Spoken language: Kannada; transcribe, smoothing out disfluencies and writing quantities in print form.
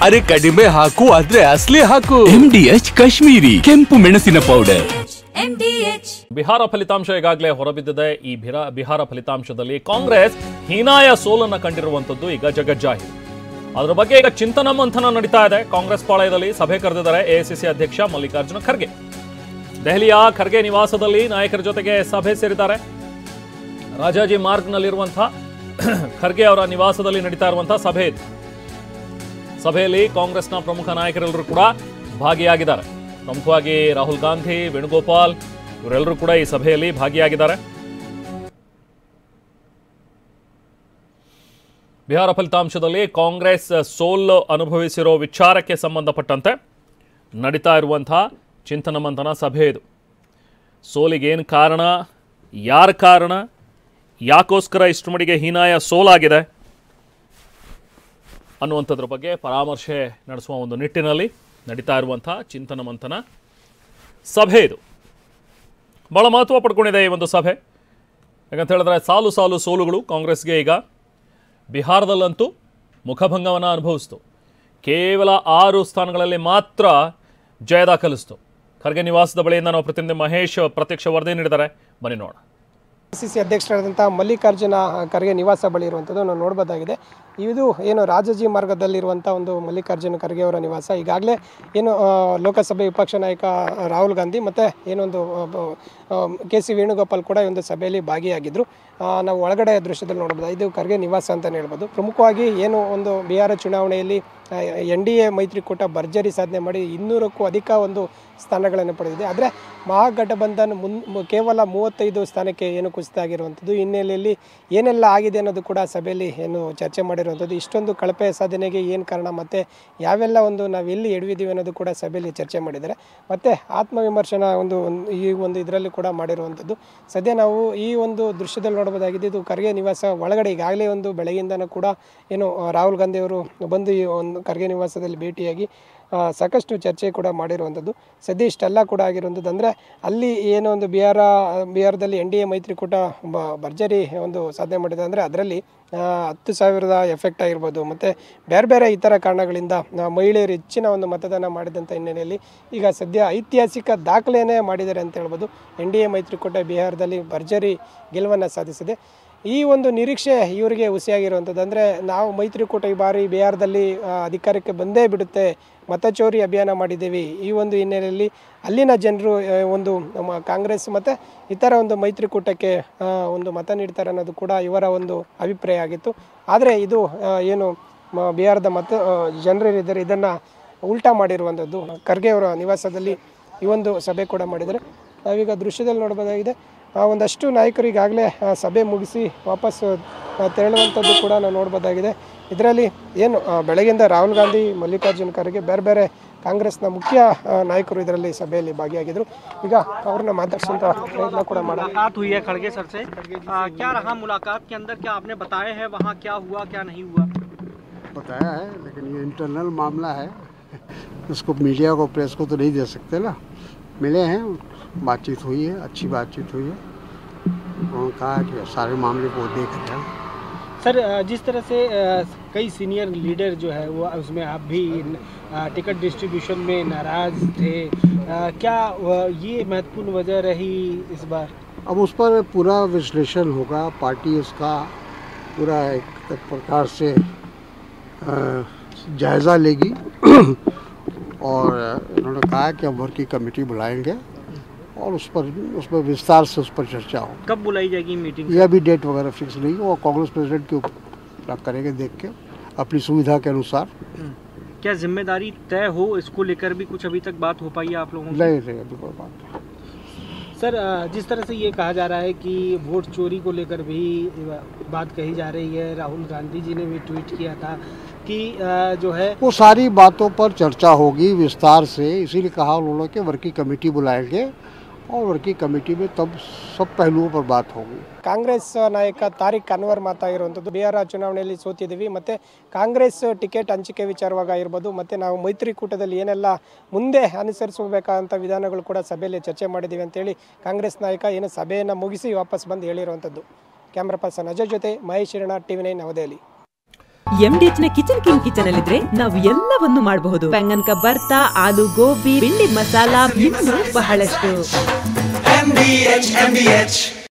ಅರೆ ಕಡಿಮೆ ಹಾಕು ಆದ್ರೆ ಅಸಲಿ ಹಾಕು. MDH ಕಾಶ್ಮೀರಿ ಕೆಂಪು ಮೆಣಸಿನ ಪೌಡರ್. ಬಿಹಾರ ಫಲಿತಾಂಶ ಈಗಾಗಲೇ ಹೊರಬಿದ್ದಿದೆ. ಈ ಬಿಹಾರ ಫಲಿತಾಂಶದಲ್ಲಿ ಕಾಂಗ್ರೆಸ್ ಹೀನಾಯ ಸೋಲನ್ನು ಕಂಡಿರುವಂತದ್ದು ಈಗ ಜಗಜ್ಜಾಹೀರು. ಅದರ ಬಗ್ಗೆ ಈಗ ಚಿಂತನ ಮಂಥನ ನಡೀತಾ ಇದೆ. ಕಾಂಗ್ರೆಸ್ ಪಾಳಯದಲ್ಲಿ ಸಭೆ ಕರೆದಿದ್ದಾರೆ ಎಐಸಿಸಿ ಅಧ್ಯಕ್ಷ ಮಲ್ಲಿಕಾರ್ಜುನ ಖರ್ಗೆ. ದೆಹಲಿಯ ಖರ್ಗೆ ನಿವಾಸದಲ್ಲಿ ನಾಯಕರ ಜೊತೆಗೆ ಸಭೆ ಸೇರಿದ್ದಾರೆ. ರಾಜಾಜಿ ಮಾರ್ಗ್ನಲ್ಲಿರುವಂತಹ ಖರ್ಗೆ ಅವರ ನಿವಾಸದಲ್ಲಿ ನಡೀತಾ ಇರುವಂತಹ ಸಭೆ ಇದೆ. ಸಭೆಯಲ್ಲಿ ಕಾಂಗ್ರೆಸ್ನ ಪ್ರಮುಖ ನಾಯಕರೆಲ್ಲರೂ ಕೂಡ ಭಾಗಿಯಾಗಿದ್ದಾರೆ. ಪ್ರಮುಖವಾಗಿ ರಾಹುಲ್ ಗಾಂಧಿ, ವೇಣುಗೋಪಾಲ್ ಇವರೆಲ್ಲರೂ ಕೂಡ ಈ ಸಭೆಯಲ್ಲಿ ಭಾಗಿಯಾಗಿದ್ದಾರೆ. ಬಿಹಾರ ಫಲಿತಾಂಶದಲ್ಲಿ ಕಾಂಗ್ರೆಸ್ ಸೋಲು ಅನುಭವಿಸಿರೋ ವಿಚಾರಕ್ಕೆ ಸಂಬಂಧಪಟ್ಟಂತೆ ನಡೀತಾ ಇರುವಂತಹ ಚಿಂತನ ಮಂಥನ ಸಭೆ ಇದು. ಸೋಲಿಗೇನು ಕಾರಣ, ಯಾರ ಕಾರಣ, ಯಾಕೋಸ್ಕರ ಇಷ್ಟು ಮಟ್ಟಿಗೆ ಹೀನಾಯ ಸೋಲಾಗಿದೆ ಅನ್ನುವಂಥದ್ರ ಬಗ್ಗೆ ಪರಾಮರ್ಶೆ ನಡೆಸುವ ಒಂದು ನಿಟ್ಟಿನಲ್ಲಿ ನಡೀತಾ ಇರುವಂಥ ಚಿಂತನ ಮಂಥನ ಸಭೆ ಇದು. ಭಾಳ ಮಹತ್ವ ಪಡ್ಕೊಂಡಿದೆ ಈ ಒಂದು ಸಭೆ. ಯಾಕಂತ ಹೇಳಿದ್ರೆ ಸಾಲು ಸಾಲು ಸೋಲುಗಳು ಕಾಂಗ್ರೆಸ್ಗೆ ಈಗ ಬಿಹಾರದಲ್ಲಂತೂ ಮುಖಭಂಗವನ್ನು ಅನುಭವಿಸ್ತು. ಕೇವಲ 6 ಸ್ಥಾನಗಳಲ್ಲಿ ಮಾತ್ರ ಜಯ ದಾಖಲಿಸ್ತು. ಖರ್ಗೆ ನಿವಾಸದ ಬಳಿಯಿಂದ ನಾವು ಪ್ರತಿನಿಧಿ ಮಹೇಶ್ ಪ್ರತ್ಯಕ್ಷ ವರದಿ ನೀಡಿದ್ದಾರೆ. ಬನ್ನಿ ನೋಡೋಣ. ಎಐಸಿಸಿ ಅಧ್ಯಕ್ಷರಾದಂಥ ಮಲ್ಲಿಕಾರ್ಜುನ ಖರ್ಗೆ ನಿವಾಸ ಬಳಿ ಇರುವಂಥದ್ದು ನಾವು ನೋಡ್ಬೋದಾಗಿದೆ. ಇದು ಏನು ರಾಜಾಜಿ ಮಾರ್ಗದಲ್ಲಿರುವಂಥ ಒಂದು ಮಲ್ಲಿಕಾರ್ಜುನ ಖರ್ಗೆ ಅವರ ನಿವಾಸ. ಈಗಾಗಲೇ ಏನು ಲೋಕಸಭೆ ವಿಪಕ್ಷ ನಾಯಕ ರಾಹುಲ್ ಗಾಂಧಿ ಮತ್ತು ಏನೊಂದು ಕೆ.ಸಿ. ವೇಣುಗೋಪಾಲ್ ಕೂಡ ಈ ಒಂದು ಸಭೆಯಲ್ಲಿ ಭಾಗಿಯಾಗಿದ್ದರು. ನಾವು ಒಳಗಡೆ ದೃಶ್ಯದಲ್ಲಿ ನೋಡ್ಬೋದು. ಇದು ಖರ್ಗೆ ನಿವಾಸ ಅಂತಲೇ ಹೇಳ್ಬೋದು. ಪ್ರಮುಖವಾಗಿ ಏನು ಒಂದು ಬಿಹಾರ ಚುನಾವಣೆಯಲ್ಲಿ NDA ಮೈತ್ರಿಕೂಟ ಭರ್ಜರಿ ಸಾಧನೆ ಮಾಡಿ 200ಕ್ಕೂ ಅಧಿಕ ಒಂದು ಸ್ಥಾನಗಳನ್ನು ಪಡೆದಿದೆ. ಆದರೆ ಮಹಾಗಠಬಂಧನ್ ಕೇವಲ 35 ಸ್ಥಾನಕ್ಕೆ ಏನು ಕುಸಿತ ಆಗಿರುವಂಥದ್ದು. ಹಿನ್ನೆಲೆಯಲ್ಲಿ ಏನೆಲ್ಲ ಆಗಿದೆ ಅನ್ನೋದು ಕೂಡ ಸಭೆಯಲ್ಲಿ ಏನು ಚರ್ಚೆ ಮಾಡಿರುವಂಥದ್ದು. ಇಷ್ಟೊಂದು ಕಳಪೆ ಸಾಧನೆಗೆ ಏನು ಕಾರಣ ಮತ್ತು ಯಾವೆಲ್ಲ ಒಂದು ನಾವು ಎಲ್ಲಿ ಎಡವಿದ್ದೀವಿ ಅನ್ನೋದು ಕೂಡ ಸಭೆಯಲ್ಲಿ ಚರ್ಚೆ ಮಾಡಿದ್ದಾರೆ. ಮತ್ತು ಆತ್ಮವಿಮರ್ಶನ ಈ ಒಂದು ಇದರಲ್ಲಿ ಕೂಡ ಮಾಡಿರುವಂಥದ್ದು. ಸದ್ಯ ನಾವು ಈ ಒಂದು ದೃಶ್ಯದಲ್ಲಿ ನೋಡಬಹುದಾಗಿದೆ. ಇದು ಖರ್ಗೆ ನಿವಾಸ ಒಳಗಡೆ ಈಗಾಗಲೇ ಒಂದು ಬೆಳಗ್ಗೆಯಿಂದನೂ ಕೂಡ ಏನು ರಾಹುಲ್ ಗಾಂಧಿ ಅವರು ಬಂದು ಈ ಒಂದು ಖರ್ಗೆ ನಿವಾಸದಲ್ಲಿ ಭೇಟಿಯಾಗಿ ಸಾಕಷ್ಟು ಚರ್ಚೆ ಕೂಡ ಮಾಡಿರುವಂಥದ್ದು. ಸದ್ಯ ಇಷ್ಟೆಲ್ಲ ಕೂಡ ಆಗಿರುವಂಥದ್ದು. ಅಂದರೆ ಅಲ್ಲಿ ಏನೋ ಒಂದು ಬಿಹಾರದಲ್ಲಿ NDA ಮೈತ್ರಿಕೂಟ ಭರ್ಜರಿ ಒಂದು ಸಾಧನೆ ಮಾಡಿದೆ. ಅಂದರೆ ಅದರಲ್ಲಿ 10,000 ಎಫೆಕ್ಟ್ ಆಗಿರ್ಬೋದು ಮತ್ತು ಬೇರೆ ಬೇರೆ ಇತರ ಕಾರಣಗಳಿಂದ ಮಹಿಳೆಯರು ಹೆಚ್ಚಿನ ಒಂದು ಮತದಾನ ಮಾಡಿದಂಥ ಹಿನ್ನೆಲೆಯಲ್ಲಿ ಈಗ ಸದ್ಯ ಐತಿಹಾಸಿಕ ದಾಖಲೆಯೇ ಮಾಡಿದ್ದಾರೆ ಅಂತ ಹೇಳ್ಬೋದು. NDA ಮೈತ್ರಿಕೂಟ ಬಿಹಾರದಲ್ಲಿ ಭರ್ಜರಿ ಗೆಲುವನ್ನು ಸಾಧಿಸಿದೆ. ಈ ಒಂದು ನಿರೀಕ್ಷೆ ಇವರಿಗೆ ಹುಸಿಯಾಗಿರುವಂಥದ್ದು. ಅಂದರೆ ನಾವು ಮೈತ್ರಿಕೂಟ ಈ ಬಾರಿ ಬಿಹಾರದಲ್ಲಿ ಅಧಿಕಾರಕ್ಕೆ ಬಂದೇ ಬಿಡುತ್ತೆ, ಮತಚೋರಿ ಅಭಿಯಾನ ಮಾಡಿದ್ದೀವಿ. ಈ ಒಂದು ಹಿನ್ನೆಲೆಯಲ್ಲಿ ಅಲ್ಲಿನ ಜನರು ಒಂದು ಕಾಂಗ್ರೆಸ್ ಮತ್ತು ಇತರ ಒಂದು ಮೈತ್ರಿಕೂಟಕ್ಕೆ ಒಂದು ಮತ ನೀಡ್ತಾರೆ ಅನ್ನೋದು ಕೂಡ ಇವರ ಒಂದು ಅಭಿಪ್ರಾಯ ಆಗಿತ್ತು. ಆದರೆ ಇದು ಏನು ಬಿಹಾರದ ಜನರಿದ್ದಾರೆ ಇದನ್ನು ಉಲ್ಟಾ ಮಾಡಿರುವಂಥದ್ದು. ಖರ್ಗೆ ಅವರ ನಿವಾಸದಲ್ಲಿ ಈ ಒಂದು ಸಭೆ ಕೂಡ ಮಾಡಿದ್ದಾರೆ. ನಾವೀಗ ದೃಶ್ಯದಲ್ಲಿ ನೋಡ್ಬೋದಾಗಿದೆ. ಒಂದಷ್ಟು ನಾಯಕರು ಈಗಾಗಲೇ ಸಭೆ ಮುಗಿಸಿ ವಾಪಸ್ ತೆರಳುವಂಥದ್ದು ಕೂಡ ನಾವು ನೋಡ್ಬೋದಾಗಿದೆ. ಇದರಲ್ಲಿ ಏನು ಬೆಳಗ್ಗೆಯಿಂದ ರಾಹುಲ್ ಗಾಂಧಿ, ಮಲ್ಲಿಕಾರ್ಜುನ ಖರ್ಗೆ ಬೇರೆ ಬೇರೆ ಕಾಂಗ್ರೆಸ್ನ ಮುಖ್ಯ ನಾಯಕರು ಇದರಲ್ಲಿ ಸಭೆಯಲ್ಲಿ ಭಾಗಿಯಾಗಿದ್ದರು. ಈಗ ಅವ್ರನ್ನ ಮಾತಾಡ್ಸೋಂಥ ಪ್ರಯತ್ನ ಕೂಡ मुलाकात हुई है खड़गे सर से, क्या रहा मुलाकात के अंदर, क्या आपने बताया है वहाँ क्या हुआ क्या नहीं हुआ? बताया है, लेकिन ये इंटरनल मामला है, उसको मीडिया को, प्रेस को तो नहीं दे सकते ना. मिले हैं, बातचीत हुई है, अच्छी बातचीत हुई है. उन्होंने कहा कि सारे मामले को देख रहे हैं. सर जिस तरह से कई सीनियर लीडर जो है वो उसमें आप भी टिकट डिस्ट्रीब्यूशन में नाराज़ थे, क्या ये महत्वपूर्ण वजह रही इस बार? अब उस पर पूरा विश्लेषण होगा. पार्टी उसका पूरा एक प्रकार से जायज़ा लेगी और उन्होंने कहा कि हम वर्किंग कमेटी बुलाएंगे और उस पर विस्तार से उस पर चर्चा हो. कब बुलाई जाएगी मीटिंग? यह भी डेट वगैरह फिक्स नहीं हो, कांग्रेस प्रेसिडेंट के ऊपर करेंगे देख के अपनी सुविधा के अनुसार. क्या जिम्मेदारी तय हो इसको लेकर भी कुछ अभी तक बात हो पाई है आप लोगों से? नहीं अभी कोई बात नहीं. सर जिस तरह से ये कहा जा रहा है कि वोट चोरी को लेकर भी बात कही जा रही है, राहुल गांधी जी ने भी ट्वीट किया था कि जो है वो सारी बातों पर चर्चा होगी विस्तार से. इसीलिए कहा उन्होंने कि वर्किंग कमेटी बुलाएंगे और वर्किंग कमेटी में तब सब पहलुओं पर बात होगी. ಕಾಂಗ್ರೆಸ್ ನಾಯಕ ತಾರಿಕ್ ಅನ್ವರ್ ಮಾತಾಗಿರುವಂಥದ್ದು. ಬಿಹಾರ ಚುನಾವಣೆಯಲ್ಲಿ ಸೋತಿದ್ದೀವಿ ಮತ್ತು ಕಾಂಗ್ರೆಸ್ ಟಿಕೆಟ್ ಹಂಚಿಕೆ ವಿಚಾರವಾಗಿರ್ಬೋದು ಮತ್ತು ನಾವು ಮೈತ್ರಿಕೂಟದಲ್ಲಿ ಏನೆಲ್ಲ ಮುಂದೆ ಅನುಸರಿಸಬೇಕಾದಂಥ ವಿಧಾನಗಳು ಕೂಡ ಸಭೆಯಲ್ಲಿ ಚರ್ಚೆ ಮಾಡಿದ್ದೀವಿ ಅಂತೇಳಿ ಕಾಂಗ್ರೆಸ್ ನಾಯಕ ಏನು ಸಭೆಯನ್ನು ಮುಗಿಸಿ ವಾಪಸ್ ಬಂದು ಹೇಳಿರುವಂಥದ್ದು. ಕ್ಯಾಮ್ರಾ ಪರ್ಸನ್ ಅಜಯ್ ಜೊತೆ ಮಹೇಶ್ ಹಿರಣ, TV9 ನವದೆಹಲಿ. MDH ನ ಕಿಚನ್ ಕಿಂಗ್ ಕಿಚನ್ ಅಲ್ಲಿದ್ರೆ ನಾವು ಎಲ್ಲವನ್ನು ಮಾಡಬಹುದು. ಬೆಂಗನ್ ಕಾ ಬರ್ತಾ, ಆಲೂ ಗೋಬಿ, ಭಿಂಡಿ ಮಸಾಲಾ, ಇನ್ನೂ ಬಹಳಷ್ಟು. MDH